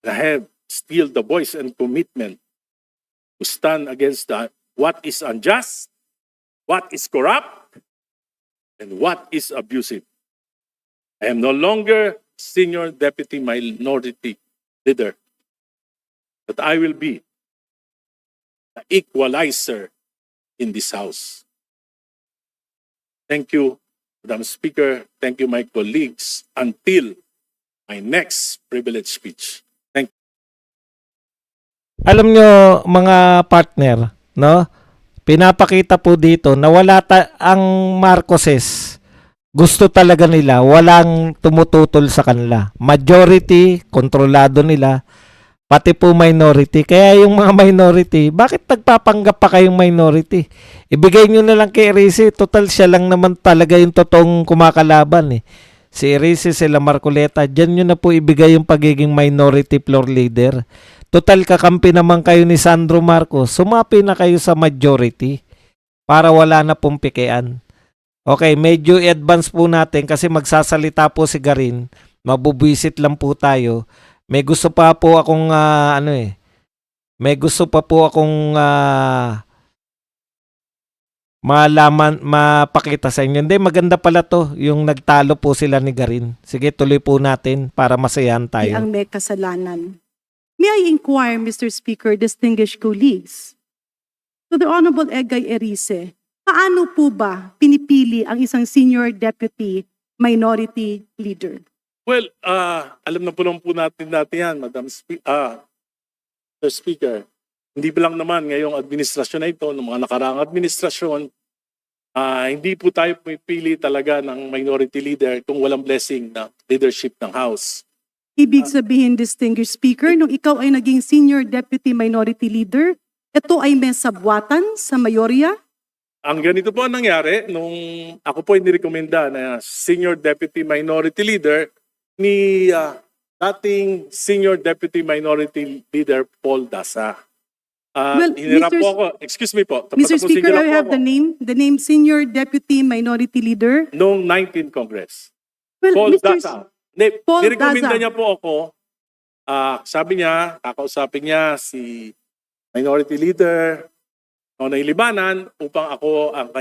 Speaker 2: I have still the voice and commitment to stand against what is unjust, what is corrupt, and what is abusive. I am no longer Senior Deputy Minority Leader, but I will be the equalizer in this House. Thank you, Madam Speaker. Thank you, my colleagues, until my next privilege speech. Thank you.
Speaker 1: Alam nyo mga partner, no? Pinapakita po dito na ang Marcoses. Gusto talaga nila, walang tumututol sa kanila. Majority, kontrolado nila. pati po minority. Kaya yung mga minority, bakit nagpapanggap pa kayong minority? Ibigay nyo na lang kay Erice. Total, siya lang naman talaga yung totoong kumakalaban eh. Si Erice, sila Marcoleta, dyan nyo na po ibigay yung pagiging minority floor leader. Total, kakampi naman kayo ni Sandro Marcos. Sumapi na kayo sa majority para wala na pong pikian. Okay, medyo i-advance po natin kasi magsasalita po si Garin. Mabubwisit lang po tayo. May gusto pa po akong may gusto pa po akong malaman, mapakita sa inyo. Hindi, maganda pala to, yung nagtalo po sila ni Garin. Sige, tuloy po natin para masayahan tayo.
Speaker 3: Ang may kasalanan. May I inquire, Mr. Speaker, distinguished colleagues, to the Honorable Egay Erice, paano po ba pinipili ang isang senior deputy minority leader?
Speaker 2: Well, alam na po lang po natin yan, Mr. Speaker. Hindi ba lang naman ngayong administrasyon na ito, ng mga nakaraang administrasyon, hindi po tayo pumipili talaga ng minority leader kung walang blessing ng leadership ng House.
Speaker 3: Ibig sabihin, distinguished speaker, nung ikaw ay naging senior deputy minority leader, ito ay may sabwatan sa mayorya?
Speaker 2: Ang ganito po ang nangyari nung ako po ay nirekomenda na senior deputy minority leader ni dating senior deputy minority leader Paul Dasa.
Speaker 3: Well,
Speaker 2: Hinirap
Speaker 3: Mr.
Speaker 2: po ako. Excuse me po.
Speaker 3: Mr.
Speaker 2: Tapusin
Speaker 3: Speaker,
Speaker 2: niyo lang
Speaker 3: I
Speaker 2: po
Speaker 3: have
Speaker 2: ako.
Speaker 3: the name senior deputy minority leader.
Speaker 2: Noong 19th Congress.
Speaker 3: Well,
Speaker 2: Paul
Speaker 3: Mr.
Speaker 2: Dasa.
Speaker 3: Paul
Speaker 2: Nirekomenda
Speaker 3: Daza.
Speaker 2: niya po ako. Sabi niya, kakausapin niya si minority leader Nonoy Libanan upang ako ang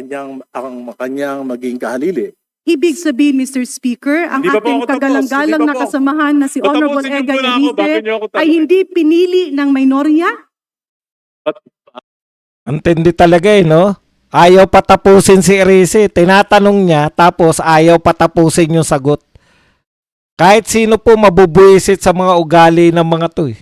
Speaker 2: kanyang maging kahalili.
Speaker 3: Ibig sabihin, Mr. Speaker, ang
Speaker 2: Hindi pa po
Speaker 3: ating
Speaker 2: ako tapos.
Speaker 3: kagalang-galang
Speaker 2: Hindi pa
Speaker 3: na
Speaker 2: po.
Speaker 3: kasamahan na si Honorable
Speaker 2: Patapusin niyo
Speaker 3: Egay
Speaker 2: muna ako, bakit
Speaker 3: Erice
Speaker 2: niyo ako
Speaker 3: ay
Speaker 2: tanungin?
Speaker 3: hindi pinili ng minorya?
Speaker 1: Antindi talaga eh, no? Ayaw patapusin si Erice. Tinatanong niya, tapos ayaw patapusin yung sagot. Kahit sino po mabubuisit sa mga ugali ng mga to eh.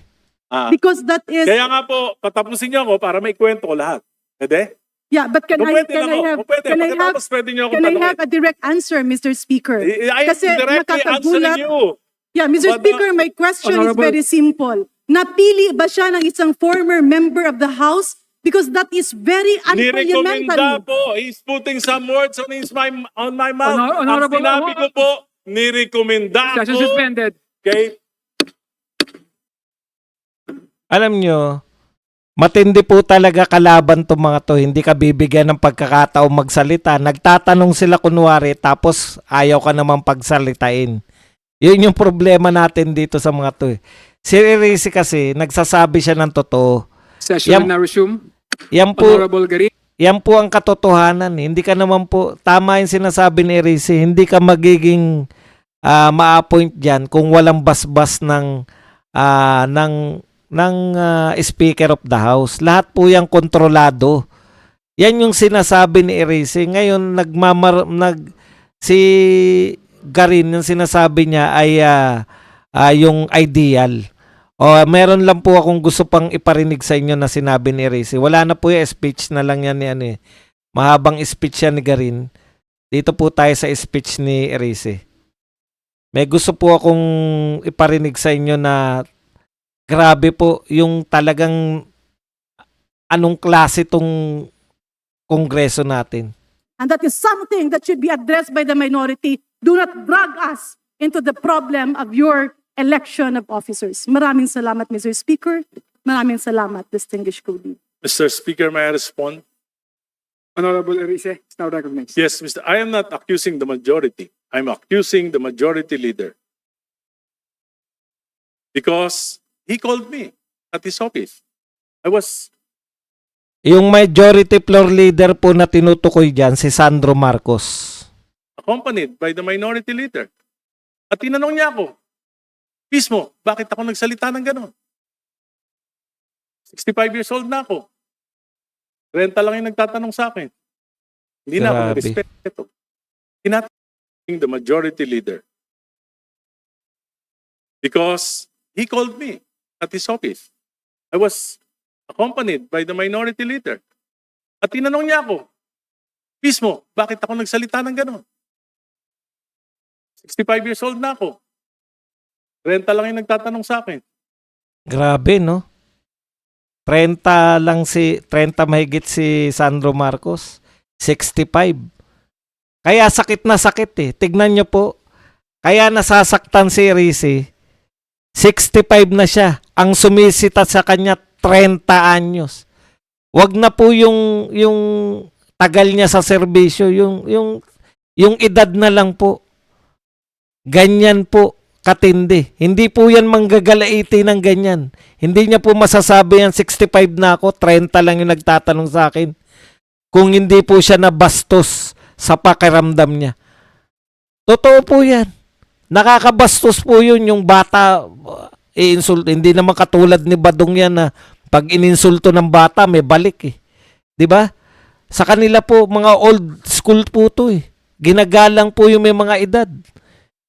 Speaker 3: Because that is,
Speaker 2: Kaya nga po, patapusin niyo ako para may kwento ko lahat. Pwede?
Speaker 3: yeah, but can
Speaker 2: Kung
Speaker 3: I
Speaker 2: pwede lang ako. Kung pwede,
Speaker 3: can I have,
Speaker 2: pagkatapos pwede niyo ako
Speaker 3: can I
Speaker 2: tanungin.
Speaker 3: have a direct answer, Mr. Speaker?
Speaker 2: I am
Speaker 3: Kasi
Speaker 2: directly answering
Speaker 3: nakakagulat.
Speaker 2: you.
Speaker 3: Yeah, Mr.
Speaker 2: But,
Speaker 3: Speaker, my question is
Speaker 4: Honorable-
Speaker 3: very simple. Napili ba siya ng isang former member of the House? Because that is very
Speaker 2: Nirekomenda
Speaker 3: unparliamentary.
Speaker 2: po. He's putting some words on my mouth.
Speaker 4: Honorable-
Speaker 2: Ang sinabi ko po, nirekomenda
Speaker 4: Session
Speaker 2: ko
Speaker 4: suspended.
Speaker 2: kay
Speaker 1: Alam nyo, matindi po talaga kalaban to mga to. Hindi ka bibigyan ng pagkakataong magsalita. Nagtatanong sila kunwari, tapos ayaw ka namang pagsalitain. Yun yung problema natin dito sa mga to eh. Si Erice kasi, nagsasabi siya ng totoo.
Speaker 4: Session na resume.
Speaker 1: Yan po,
Speaker 4: Honorable Garin.
Speaker 1: yan po ang katotohanan. Hindi ka naman po, tama yung sinasabi ni Erice, hindi ka magiging ma-appoint dyan kung walang basbas ng Speaker of the House. Lahat po yung kontrolado. Yan yung sinasabi ni Erice. Ngayon, si Garin, yung sinasabi niya ay yung ideal. O meron lang po akong gusto pang iparinig sa inyo na sinabi ni Erice. Wala na po yung speech na lang yan eh. Mahabang speech yan ni Garin. Dito po tayo sa speech ni Erice. May gusto po akong iparinig sa inyo na grabe po yung talagang anong klase tong kongreso natin.
Speaker 3: And that is something that should be addressed by the minority. Do not drag us into the problem of your election of officers. Maraming salamat, Mr. Speaker. Maraming salamat, distinguished colleague.
Speaker 2: Mr. Speaker, may I respond?
Speaker 4: Honorable Erice is now recognized.
Speaker 2: Yes, Mr. I am not accusing the majority. I'm accusing the majority leader. Because he called me at his office.
Speaker 1: Yung majority floor leader po na tinutukoy dyan, si Sandro Marcos.
Speaker 2: Accompanied by the minority leader. At tinanong niya ako, mismo, bakit ako nagsalita ng gano'n? 65 years old na ako. Renta lang yung nagtatanong sa akin. Hindi na ako
Speaker 1: Grabe.
Speaker 2: nag-respeto. Tinatanong the majority leader. Because he called me at his office. I was accompanied by the minority leader. At tinanong niya ako, mismo, bakit ako nagsalita ng gano'n? 65 years old na ako. Renta lang yung nagtatanong sa akin.
Speaker 1: Grabe, no? 30 lang 30 mahigit si Sandro Marcos. 65. Kaya sakit na sakit eh. Tignan nyo po. Kaya nasasaktan si Rize. 65 na siya. Ang sumisita sa kanya 30 anyos. Wag na po yung tagal niya sa serbisyo, yung edad na lang po. Ganyan po katindi. Hindi po yan manggagalaiti ng ganyan. Hindi niya po masasabi yan 65 na ako, 30 lang yung nagtatanong sa akin. Kung hindi po siya nabastos sa pakiramdam niya. Totoo po yan. Nakakabastos po yun yung bata i-insult. Hindi naman katulad ni Badong yan na pag ininsulto ng bata may balik eh. 'Di ba? Sa kanila po mga old school po to eh. Ginagalang po yung may mga edad.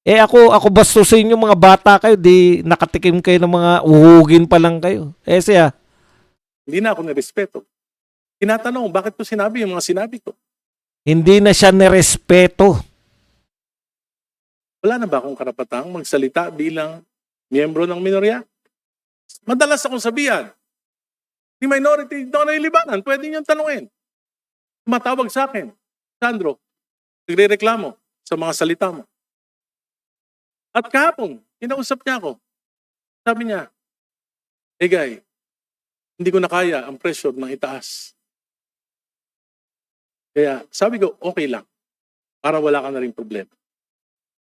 Speaker 1: Eh ako bastusin yung mga bata kayo, di nakatikim kayo ng mga uhugin pa lang kayo. Eh siya,
Speaker 2: Hindi na ako nirespeto. Tinatanong, bakit ko sinabi yung mga sinabi ko?
Speaker 1: hindi na siya nirespeto.
Speaker 2: Wala na ba akong karapatang magsalita bilang miyembro ng minorya? Madalas akong sabihan, ni minority, doon na ilibanan, pwede niyong tanungin. Tumatawag sa akin, Sandro, nagre-reklamo sa mga salita mo. At kahapon, kinausap niya ako. Sabi niya, Egay, hindi ko na kaya ang pressure ng itaas. Kaya sabi ko, okay lang, para wala ka na rin problema.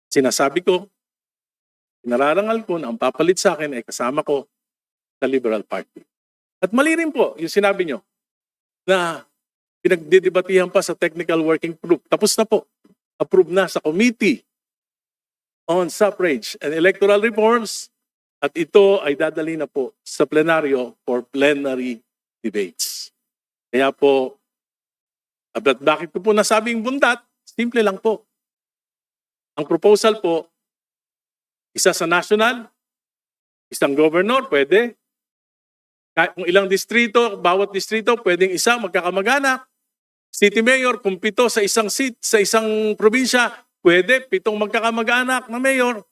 Speaker 2: Sinasabi ko, nararangal ko na ang papalit sa akin ay kasama ko sa Liberal Party. At mali rin po yung sinabi nyo na pinagdidebatihan pa sa technical working group. Tapos na po. Approved na sa Committee on Suffrage and Electoral Reforms at ito ay dadali na po sa plenaryo for plenary debates. Kaya po, at bakit ko po nasabing bundat? Simple lang po. Ang proposal po, isa sa national, isang governor, pwede. Kung ilang distrito, bawat distrito, pwedeng isa magkakamag-anak. City mayor, kung 7 sa isang seat, sa isang probinsya, pwede 7 magkakamag-anak na mayor.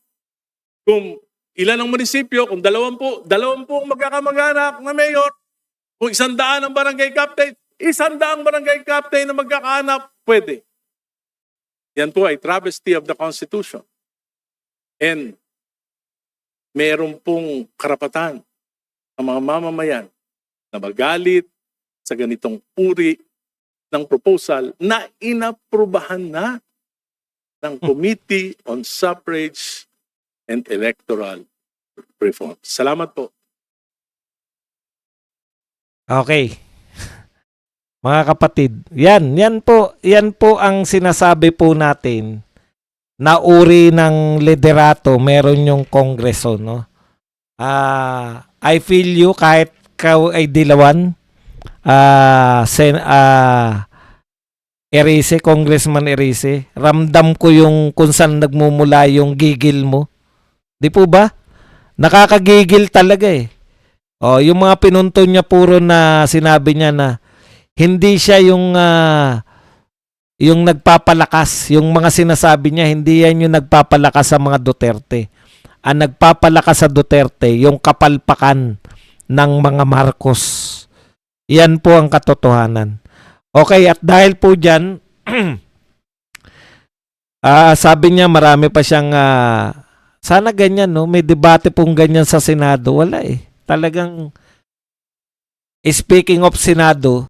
Speaker 2: Kung ilan ang munisipyo, kung 20 magkakamag-anak na mayor. Kung 100 ang barangay captain, 100 barangay captain na magkakaanak, pwede. Yan po ay travesty of the Constitution. And meron pong karapatan ang mga mamamayan na magalit sa ganitong uri ng proposal na inaprubahan na ng Committee on Suffrage and Electoral Reform. Salamat po.
Speaker 1: Okay. Mga kapatid, yan po ang sinasabi po natin na uri ng liderato meron yung kongreso, no? I feel you kahit ikaw ay dilawan. Erice, Congressman Erice, ramdam ko yung kung saan nagmumula yung gigil mo. Di po ba? Nakakagigil talaga eh. Yung mga pinunto niya puro na sinabi niya na hindi siya yung nagpapalakas, yung mga sinasabi niya, hindi yan yung nagpapalakas sa mga Duterte. Ang nagpapalakas sa Duterte, yung kapalpakan ng mga Marcos. Yan po ang katotohanan. Okay, at dahil po dyan, sabi niya marami pa siyang, sana ganyan, no? May debate pong ganyan sa Senado. Wala eh. Talagang, speaking of Senado,